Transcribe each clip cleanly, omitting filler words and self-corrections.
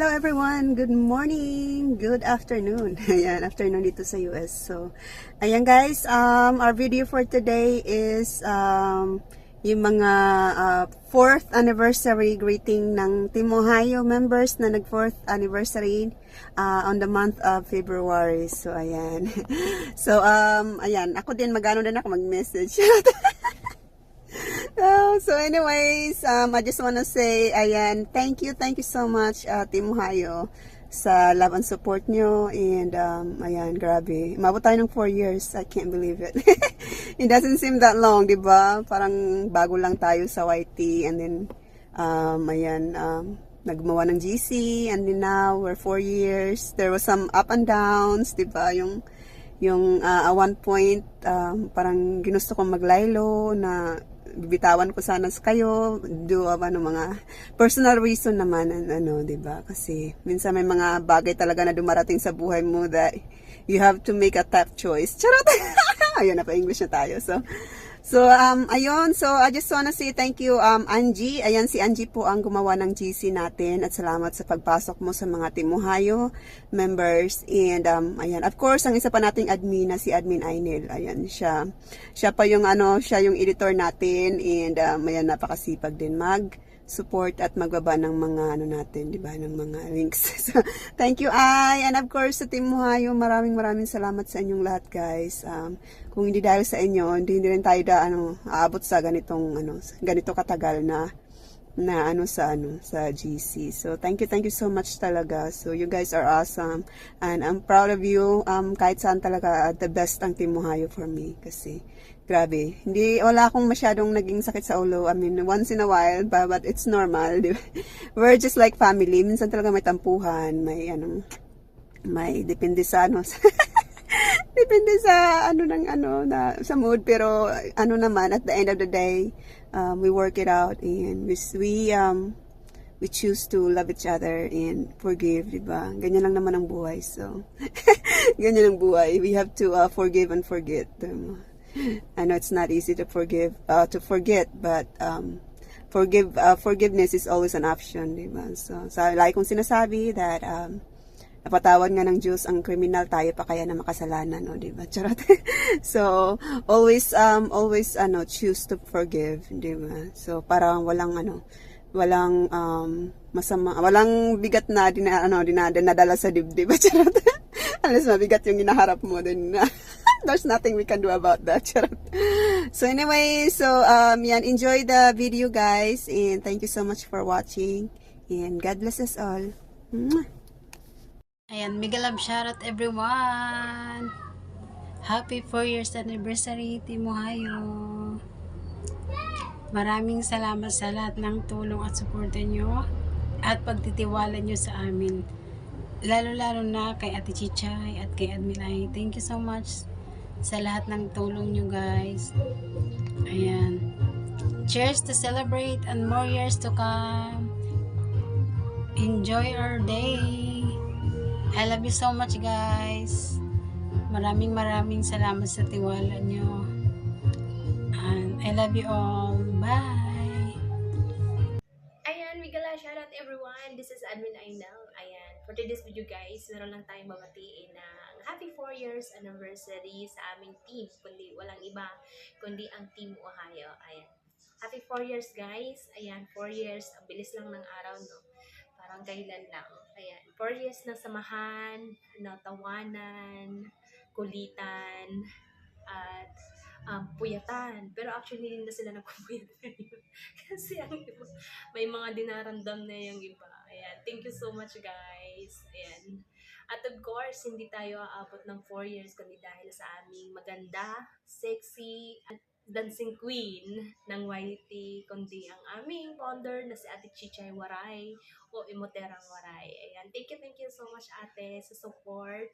Hello everyone! Good morning! Good afternoon! Ayan, afternoon dito sa US. So, ayan guys, our video for today is yung mga 4th anniversary greeting ng Team Ohio members na nag 4th anniversary on the month of February. So, ayan. So, ayan, ako din, mag-ano din ako mag-message. So anyways, I just wanna say, ayan, thank you so much, Team Ohio, sa love and support nyo, and ayan, grabe, umabot tayo ng 4 years, I can't believe it. It doesn't seem that long, di ba? Parang bago lang tayo sa YT, and then, ayan, nagmawa ng GC, and then now, we're 4 years, there was some up and downs, di ba? Yung at one point, parang ginusto kong maglaylo na bibitawan ko sana sa kayo do mga personal reason naman, ano, 'di ba? Kasi minsan may mga bagay talaga na dumarating sa buhay mo that you have to make a tough choice. Charot. Ayun na pa, English na tayo. So, ayun. So, I just wanna say thank you, Angie. Ayan, si Angie po ang gumawa ng GC natin. At salamat sa pagpasok mo sa mga Team Ohio members. And, ayan. Of course, ang isa pa nating admin na si Admin Ainel. Ayan, siya. Siya pa yung, siya yung editor natin. And, ayan, napakasipag din support at magbaba ng mga natin, 'di ba, ng mga links. So, thank you and of course sa Team Ohio, maraming salamat sa inyong lahat, guys. Kung hindi dahil sa inyo, hindi rin tayo aabot sa ganito katagal na sa GC. So thank you so much talaga. So you guys are awesome and I'm proud of you. Kahit saan talaga the best ang Team Ohio for me kasi grabe. Wala akong masyadong naging sakit sa ulo. I mean, once in a while, but it's normal. Di ba? We're just like family. Minsan talaga may tampuhan, may depende sa depende sa sa mood, pero naman at the end of the day, we work it out and we choose to love each other and forgive, 'di ba? Ganyan lang naman ang buhay. So ganyan ang buhay. We have to forgive and forget. I know it's not easy to forgive, to forget, but forgiveness is always an option, di ba? So, like kong sinasabi that napatawad nga ng Diyos ang kriminal, tayo pa kaya na makasalanan, no, di ba? Charot. So, always choose to forgive, di ba? So, parang walang masama, walang bigat na dinadala sa dibdib, charot. Unless mabigat yung hinaharap mo, then there's nothing we can do about that. So anyway, yan, enjoy the video, guys, and thank you so much for watching, and God bless us all. Ayan, mega love shoutout everyone. Happy 4 years anniversary, Team Ohio. Maraming salamat sa lahat ng tulong at suporta nyo at pagtitiwala nyo sa amin. Lalo na kay Ate Chichay at kay Admin. Thank you so much sa lahat ng tulong nyo, guys. Ayan. Cheers to celebrate and more years to come. Enjoy our day. I love you so much, guys. Maraming salamat sa tiwala nyo. And I love you all. Bye! Ayan, Migala, shoutout everyone. This is Admin Ainel. Ayan, for today's video, guys, meron lang tayong babatiin na happy 4 years anniversary sa aming team. Kundi walang iba, kundi ang Team Ohio. Ayan. Happy 4 years, guys. Ayan, 4 years. Ang bilis lang ng araw, no? Parang kailan lang. Ayan, 4 years ng samahan, tawanan, kulitan, at puyatan. Pero actually, hindi na sila nagpupuyat ngayon. Kasi ang iba, may mga dinaramdam na yung iba. Ayan. Thank you so much, guys. Ayan. At of course, hindi tayo aabot ng 4 years kundi dahil sa aming maganda, sexy, at dancing queen ng YT, kundi ang aming founder na si Ate Chichay Waray o Imoterang Waray. Ayan. Thank you so much, ate, sa support.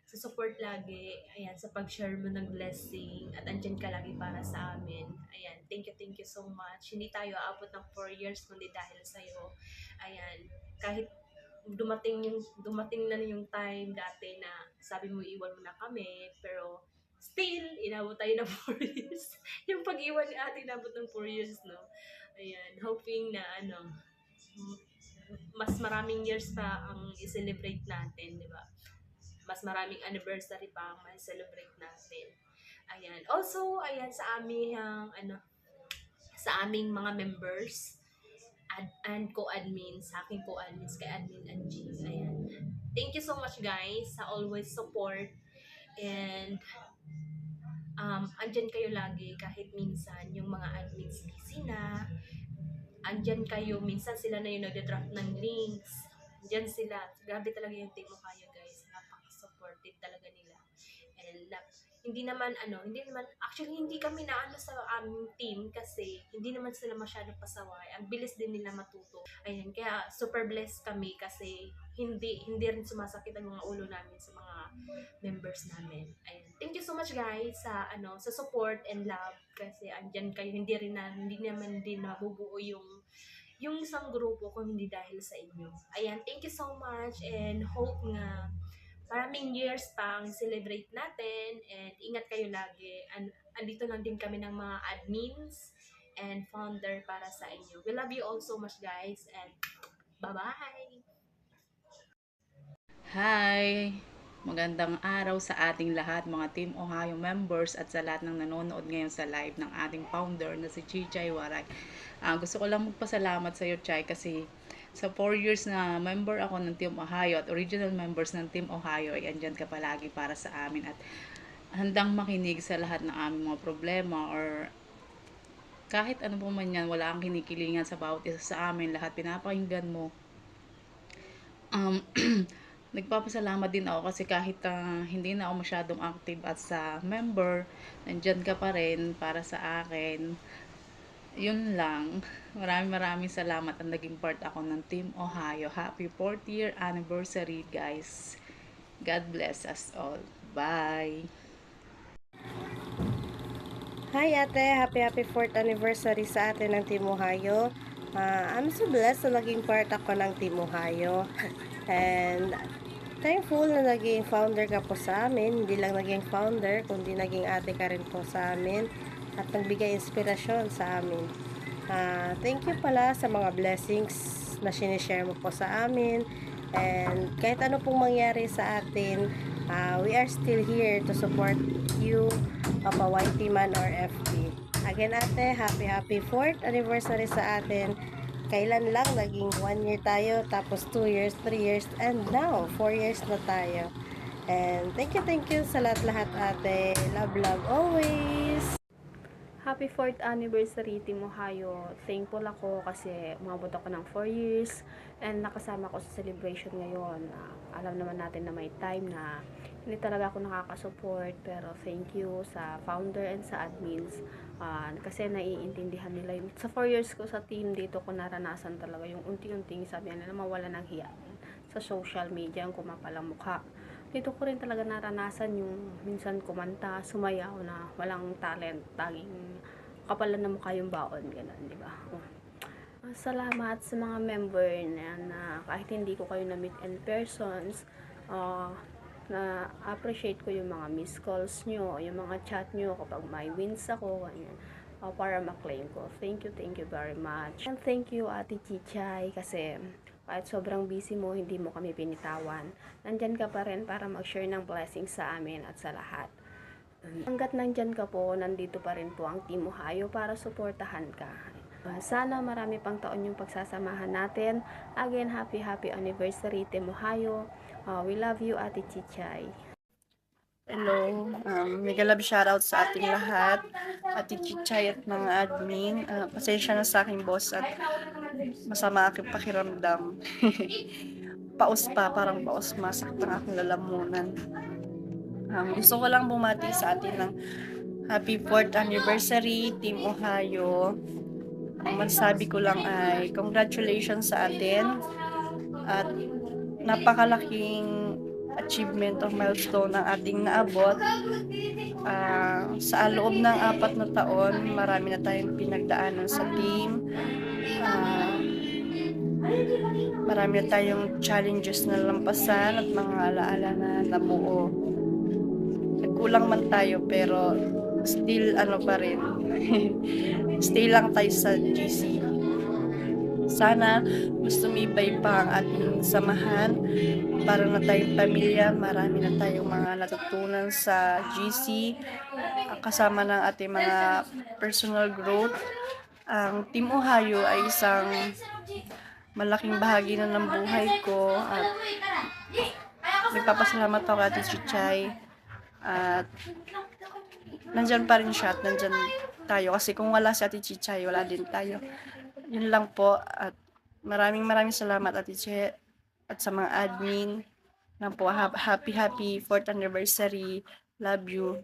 Sa support lagi, ayan, sa pag-share mo ng blessing, at andyan ka lagi para sa amin. Ayan, thank you so much. Hindi tayo aabot ng 4 years kundi dahil sa'yo. Ayan, kahit dumating na yung time dati na sabi mo iwan mo na kami, pero still, inabot tayo ng 4 years. Yung pag-iwan ni ate inabot ng 4 years, no? Ayan, hoping na mas maraming years pa ang i-celebrate natin, di ba? Mas maraming anniversary pa ang ma-celebrate natin. Ayan. Also, ayan, sa aming mga members, and co-admins, sa aking co-admins, kay Admin Angie. Ayan. Thank you so much guys sa always support, and andyan kayo lagi kahit minsan yung mga admins busy na, andyan kayo, minsan sila na yung nagda-drop ng links, andyan sila, grabe talaga yung team mo kayo guys, napaka-supportive talaga nila, and hindi naman, actually hindi kami na sa aming team kasi hindi naman sila masyadong pasaway, ang bilis din nila matuto, ayan, kaya super blessed kami kasi hindi rin sumasakit ang mga ulo namin sa mga members namin. Ayan. Thank you so much guys sa support and love kasi andyan kayo, hindi naman din mabubuo yung isang grupo kung hindi dahil sa inyo. Ayan, thank you so much and hope nga maraming years pa ang celebrate natin, and ingat kayo lagi. Andito lang din kami ng mga admins and founder para sa inyo. We love you all so much guys, and bye-bye! Hi! Magandang araw sa ating lahat, mga Team Ohio members, at sa lahat ng nanonood ngayon sa live ng ating founder na si Chichay Waray. Gusto ko lang magpasalamat sa iyo, Chay, kasi sa 4 years na member ako ng Team Ohio at original members ng Team Ohio ay andyan ka palagi para sa amin at handang makinig sa lahat ng aming mga problema or kahit ano po man yan, wala kang kinikilingan sa bawat isa sa amin, lahat pinapakinggan mo. Nagpapasalamat din ako kasi kahit hindi na ako masyadong active at sa member, nandyan ka pa rin para sa akin. Yun lang. Maraming salamat ang naging part ako ng Team Ohio. Happy 4th year anniversary, guys. God bless us all. Bye! Hi ate, happy 4th anniversary sa atin ng Team Ohio. I'm so blessed na naging part ako ng Team Ohio. And thankful na naging founder ka po sa amin. Hindi lang naging founder, kundi naging ate ka rin po sa amin. At nagbigay inspirasyon sa amin. Thank you pala sa mga blessings na sinishare mo po sa amin. And kahit ano pong mangyari sa atin, we are still here to support you, Papa YT man or FB. Again ate, happy 4th anniversary sa atin. Kailan lang naging 1 year tayo, tapos 2 years, 3 years, and now 4 years na tayo. And thank you sa lahat ate. Love always. Happy 4th anniversary Team Ohio. Thankful ako kasi umabot ako ng 4 years and nakasama ko sa celebration ngayon. Alam naman natin na may time na hindi talaga ako nakaka-support, pero thank you sa founder and sa admins kasi naiintindihan nila yun. Sa 4 years ko sa team dito ko naranasan talaga yung unti-unting sabi nila mawala ng hiya sa social media, ang kumapalang mukha. Dito ko rin talaga naranasan yung minsan kumanta, sumayaw na walang talent, taging kapalan na mukha yung baon, gano'n, di ba? Salamat sa mga member na kahit hindi ko kayo na-meet in persons, na appreciate ko yung mga missed calls nyo, yung mga chat nyo kapag may wins ako, ganyan, para ma-claim ko. Thank you very much. And thank you Ate Chichay kasi kahit sobrang busy mo, hindi mo kami pinitawan. Nandyan ka pa rin para mag-share ng blessings sa amin at sa lahat. Hanggat nandyan ka po, nandito pa rin po ang Team Ohio para suportahan ka. Sana marami pang taon yung pagsasamahan natin. Again, happy anniversary Team Ohio. We love you, Ate Chichay. Hello, mega love shoutout sa ating lahat, Ate Chichay at mga admin. Pasensya na sa aking boss at masama aking pakiramdam. Parang paus, masaktan aking lalamunan. Gusto ko lang bumati sa atin ng happy 4th anniversary, Team Ohio. Ang masabi ko lang ay congratulations sa atin at napakalaking achievement of milestone ang ating naabot. Sa loob ng 4 na taon, marami na tayong pinagdaanan sa team. Marami na tayong challenges na lampasan at mga alaala na nabuo. Nagkulang man tayo pero still pa rin. Stay lang tayo sa GC. Sana mas tumibay pa ang ating samahan. Para na tayong pamilya, marami na tayong mga natutunan sa GC, kasama ng ating mga personal growth. Ang Team Ohio ay isang malaking bahagi na ng buhay ko at nagpapasalamat ako kay Ate Chichay at nandyan pa rin siya at nandyan tayo kasi kung wala si Ate Chichay, wala din tayo. Yun lang po at maraming salamat Ate Che at sa mga admin na po. Happy 4th anniversary. Love you.